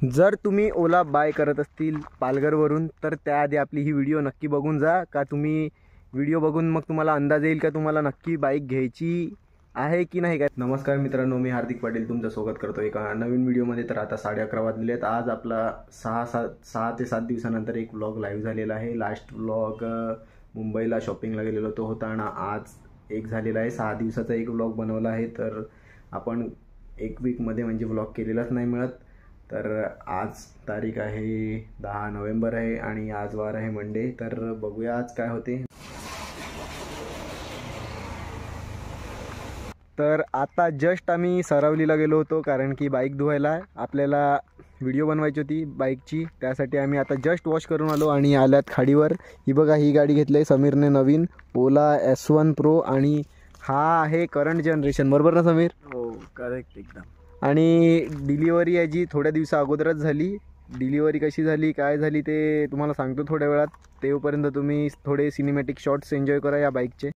जर तुम्ही ओला बाय करत असतील पालघरवरून तर त्याआधी आपली ही व्हिडिओ नक्की बघून जा। का तुम्ही व्हिडिओ बघून मग तुम्हाला अंदाज येईल का तुम्हाला नक्की बाईक घ्यायची आहे की नाही। काय नमस्कार मित्रांनो, मी हार्दिक पाटील तुमचं स्वागत करतो एका नवीन व्हिडिओमध्ये। तर आता 11:30 वाजलेले आहेत। आज आपला 6 ते 7 दिवसानंतर एक व्लॉग लाईव्ह झालेला आहे। लास्ट व्लॉग मुंबईला शॉपिंगला गेलेलो तो होता आणि आज एक झालेला आहे। 6 दिवसाचा एक व्लॉग बनवला आहे। तर आपण एक वीकमध्ये म्हणजे व्लॉग केलेलाच नाही मिळत। तर आज तारीख आहे 10 नोव्हेंबर आहे आणि आज वार आहे मंडे। तर बघूया आज काय होते। तर आता जस्ट आम्ही सरावलीला गेलो होतो कारण की बाईक धुवायला आपल्याला व्हिडिओ बनवायची होती बाईकची। त्यासाठी आम्ही आता जस्ट वॉश करून आलो आणि आल्यात खाडीवर। ही बघा, ही गाडी घेतली आहे समीरने नवीन ओला S1 Pro आणि हा आहे करंट जनरेशन, बरोबर ना समीर? हो करेक्ट एकदम। आणि डिलिव्हरी याची थोड्या दिवसा अगोदरच झाली। डिलिव्हरी कशी झाली काय झाली ते तुम्हाला सांगतो थोड्या वेळात। तेव्हापर्यंत तुम्ही थोडे सिनेमॅटिक शॉट्स एन्जॉय करा या बाईकचे।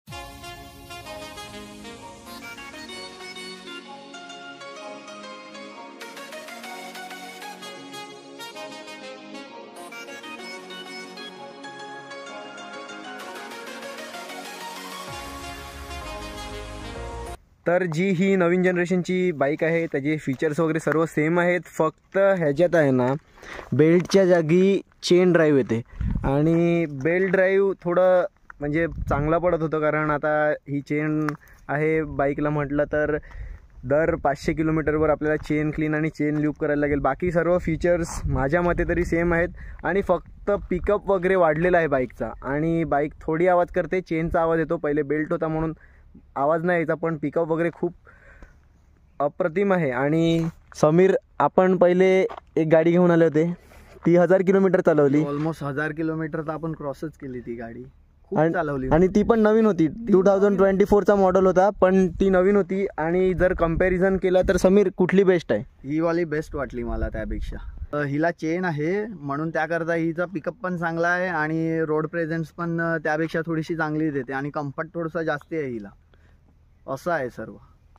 तर जी ही नवीन जनरेशनची बाईक आहे त्याचे फीचर्स वगैरे सर्व सेम आहेत। फक्त ह्याच्यात आहे ना बेल्टच्या जागी चेन ड्राईव्ह येते आणि बेल्ट ड्राईव्ह थोडं म्हणजे चांगला पडत होतं कारण आता ही चेन आहे बाईकला म्हटलं तर दर 500 किलोमीटरवर आपल्याला चेन क्लीन आणि चेन ल्यूप करायला लागेल। बाकी सर्व फीचर्स माझ्या मते तरी सेम आहेत आणि फक्त पिकअप वगैरे वाढलेला आहे बाईकचा आणि बाईक थोडी आवाज करते, चेनचा आवाज येतो। पहिले बेल्ट होता म्हणून आवाज नाही यायचा, पण पिकअप वगैरे खूप अप्रतिम आहे। आणि समीर, आपण पहिले एक गाडी घेऊन आले होते, ती 1000 किलोमीटर चालवली। ऑलमोस्ट 1000 किलोमीटर तर आपण क्रॉसच केली ती गाडी, खूप चालवली आणि ती पण नवीन होती। 2024चा मॉडेल होता पण ती नवीन होती। आणि जर कंपॅरिझन केलं तर समीर कुठली बेस्ट आहे? ही वाली बेस्ट वाटली मला त्यापेक्षा। हिला चेन आहे म्हणून त्याकरता हिचा पिकअप पण चांगला आहे आणि रोड प्रेझेन्स पण त्यापेक्षा थोडीशी चांगली देते आणि कम्फर्ट थोडंसं जास्त आहे हिला, असं आहे सर्व।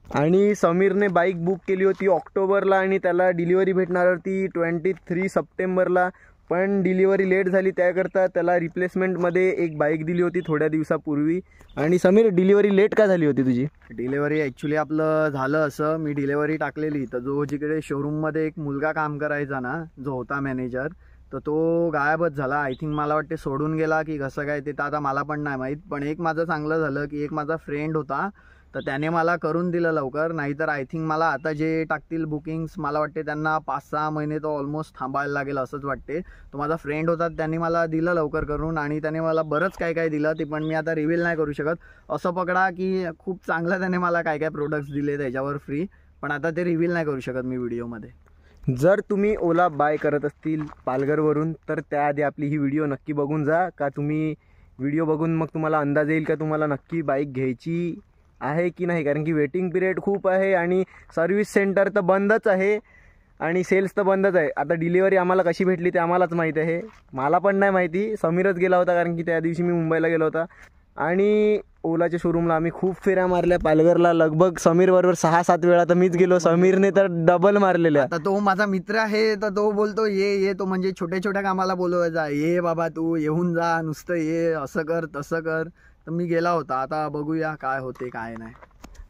आणि समीरने बाईक बुक केली होती ऑक्टोबरला आणि त्याला डिलिव्हरी भेटणार होती 23 सप्टेंबरला, पण डिलिव्हरी लेट झाली। त्याकरता त्याला रिप्लेसमेंटमध्ये एक बाईक दिली होती थोड्या दिवसापूर्वी। आणि समीर, डिलिव्हरी लेट का झाली होती तुझी? डिलिव्हरी ॲक्च्युली आपलं झालं असं, मी डिलिव्हरी टाकलेली तर जो जिकडे शोरूममध्ये एक मुलगा काम करायचा ना, जो होता मॅनेजर, तर तो गायबच झाला। आय थिंक मला वाटते सोडून गेला की कसं काय ते तर आता मला पण नाही माहीत। पण एक माझं चांगलं झालं की एक माझा फ्रेंड होता तर त्याने मला करून दिलं लवकर, नाहीतर आय थिंक मला आता जे टाकतील बुकिंग्स मला वाटते त्यांना 5-6 महिने तो ऑलमोस्ट थांबायला लागेल असंच वाटते। तो माझा फ्रेंड होता, त्यांनी मला दिलं लवकर करून आणि त्याने मला बरंच काय काय दिलं, ते पण मी आता रिव्हील नाही करू शकत। असं पकडा की खूप चांगलं त्याने मला काय काय प्रोडक्ट्स दिले त्याच्यावर फ्री, पण आता ते रिव्हील नाही करू शकत मी व्हिडिओमध्ये। जर तुम्ही ओला बाय करत असतील पालघरवरून तर त्याआधी आपली ही व्हिडिओ नक्की बघून जा। का तुम्ही व्हिडिओ बघून मग तुम्हाला अंदाज येईल का तुम्हाला नक्की बाईक घ्यायची आहे की नाही। कारण की वेटिंग पिरियड खूप आहे आणि सर्व्हिस सेंटर तर बंदच आहे आणि सेल्स तर बंदच आहे। आता डिलिव्हरी आम्हाला कशी भेटली ते आम्हालाच माहीत आहे, मला पण नाही माहिती। समीरच गेला होता कारण की त्या दिवशी मी मुंबईला गेलो होता आणि ओलाच्या शोरूमला आम्ही खूप फेऱ्या मारल्या पालघरला। लगभग समीर बरोबर 6-7 वेळा तर मीच गेलो, समीरने तर डबल मारलेल्या। आता तो माझा मित्र आहे तर तो बोलतो ये तो म्हणजे छोट्या छोट्या कामाला बोलवायचा, ये बाबा तू येऊन जा, नुसतं ये, असं कर तसं कर। तर मी गेला होता, आता बघूया काय होते काय नाही।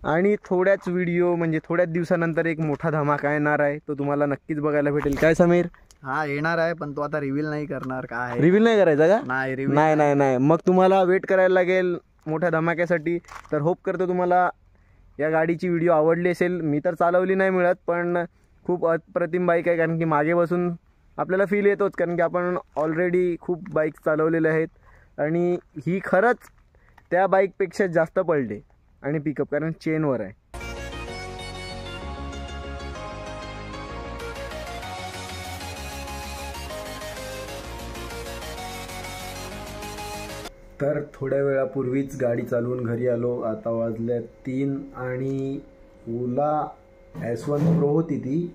आणि थोड्याच व्हिडिओ म्हणजे थोड्याच दिवसानंतर एक मोठा धमाका येणार आहे, तो तुम्हाला नक्कीच बघायला भेटेल। काय समीर? हा येणार आहे, पण तो आता रिव्हील नाही करणार। काय रिव्हील नाही करायचा का? नाही रिव्हील नाही, मग तुम्हाला वेट करायला लागेल मोठ्या धमाक्यासाठी। तर होप करतो तुम्हाला या गाडीची व्हिडिओ आवडली असेल। मी तर चालवली नाही मिळत, पण खूप अप्रतिम बाईक आहे कारण की मागे बसून आपल्याला फील येतोच कारण की आपण ऑलरेडी खूप बाईक चालवलेल्या आहेत आणि ही खरंच त्या बाईकपेक्षा जास्त पडते आणि पिकअप कारण चेनवर आहे। तर थोड्या वेळापूर्वीच गाडी चालवून घरी आलो। आता वाजले 3 आणि ओला S1 Pro होती ती।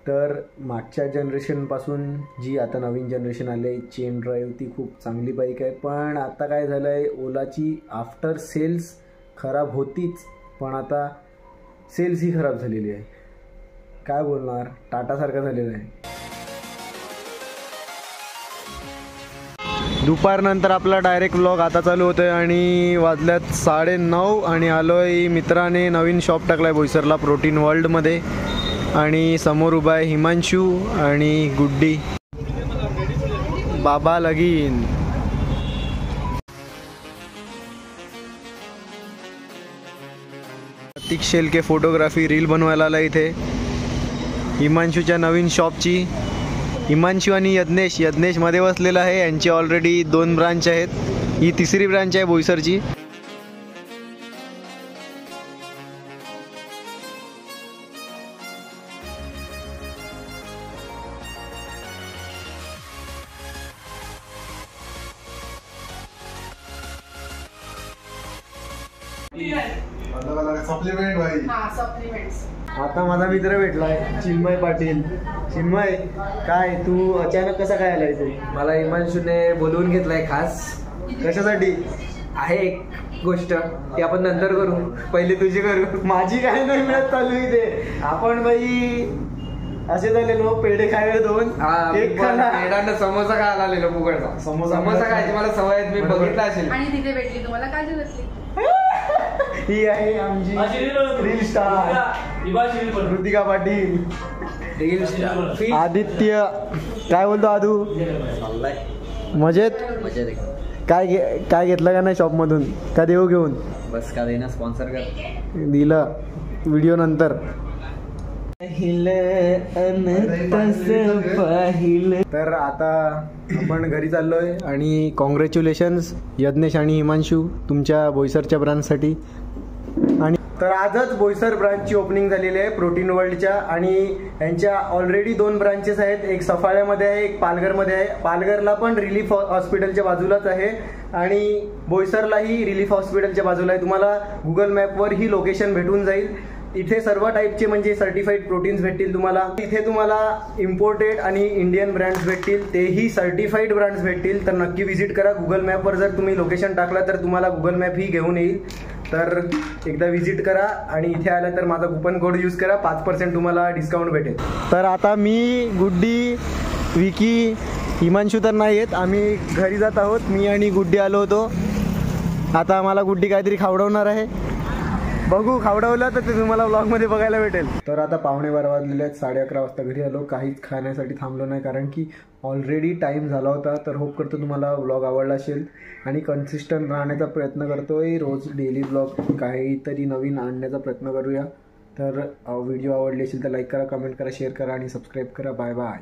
तर मागच्या जनरेशनपासून जी आता नवीन जनरेशन आले चेन ड्राईव्ह, ती खूप चांगली बाईक आहे। पण आता काय झालं आहे, ओलाची आफ्टर सेल्स खराब होतीच, पण आता सेल्स ही खराब झालेली आहे। काय बोलणार, टाटासारखं झालेलं आहे। दुपारनंतर आपला डायरेक्ट व्लॉग आता चालू होतोय आणि वाजल्यात 9:30 आणि आलोय मित्राने नवीन शॉप टाकलाय बोईसरला प्रोटीन वर्ल्डमध्ये आणि समोर उभा आहे हिमांशू आणि गुड्डी. बाबा लगीन. प्रतीक शेलके फोटोग्राफी रील बनवायला आला इथे हिमांशूच्या नवीन शॉपची. हिमांशू आणि यज्ञेश मध्ये बसलेला आहे. यांची ऑलरेडी 2 ब्रांच आहेत. ही 3री ब्रांच आहे बोईसरची. सप्लिमेंट भाई. आता माझा मित्र भेटलाय चिन्मय पाटील. चिन्मय, काय तू अचानक कसा काय आलाय तू? मला हिमांशूने बोलवून घेतलाय खास. कशासाठी? आहे एक गोष्ट ती आपण नंतर करू, पहिले तुझी करू. माझी काय नाही मिळत चालू इथे. आपण बाई असे झालेलो पेढे खायला 2 एक खाला. पेढांना समोसा खायला आलेलो फुकटचा. समोसा खायची मला सवय आहे, मी बघितलं असेल. आणि तिथे भेटली तुम्हाला काळजी घेतली. ही आहे आमची रील स्टार कृतिका पाटील. आदित्य, काय बोलतो आदू? मजेत? काय घेतलं का नाही शॉप मधून? का देऊ घेऊन? बस का देना, स्पॉन्सर कर. दिलं व्हिडिओ नंतर. तर आता आपण घरी चाललोय आणि कॉंग्रॅच्युलेशन्स यज्ञेश आणि हिमांशू तुमच्या बोईसरच्या ब्रांचसाठी. आणि तर आजच बोईसर ब्रांचची ओपनिंग झालेली आहे प्रोटीन वर्ल्डच्या आणि यांच्या ऑलरेडी 2 ब्रांचेस आहेत. एक सफाळ्यामध्ये आहे, एक पालघरमध्ये आहे. पालघरला पण रिलीफ हॉस्पिटलच्या बाजूलाच आहे आणि बोईसरलाही रिलीफ हॉस्पिटलच्या बाजूला आहे. तुम्हाला गुगल मॅपवर ही लोकेशन भेटून जाईल. इथे सर्व टाईपचे म्हणजे सर्टिफाईड प्रोटीन्स भेटतील तुम्हाला. इथे तुम्हाला इम्पोर्टेड आणि इंडियन ब्रँड्स भेटतील, तेही सर्टिफाईड ब्रँड्स भेटतील. तर नक्की व्हिजिट करा. गुगल मॅपवर जर तुम्ही लोकेशन टाकला तर तुम्हाला गुगल मॅप ही घेऊन येईल. तर एकदा व्हिजिट करा आणि इथे आला तर माझा कुपन कोड यूज करा, 5% तुम्हाला डिस्काउंट भेटेल. तर आता मी, गुड्डी, विकी, हिमांशू तर नाही आहेत. आम्ही घरी जात आहोत. मी आणि गुड्डी आलो होतो. आता आम्हाला गुड्डी काहीतरी खावडवणार आहे. बघू, खावडवलं तर ते तुम्हाला व्लॉगमध्ये बघायला भेटेल. तर आता 11:15 वाजलेले आहेत. 11:30 वाजता घरी आलो. काहीच खाण्यासाठी थांबलो नाही कारण की ऑलरेडी टाईम झाला होता. तर होप करतो तुम्हाला व्लॉग आवडला असेल आणि कन्सिस्टंट राहण्याचा प्रयत्न करतोय. रोज डेली व्लॉग काहीतरी नवीन आणण्याचा प्रयत्न करूया. तर व्हिडिओ आवडली असेल तर लाईक करा, कमेंट करा, शेअर करा आणि सबस्क्राईब करा. Bye bye.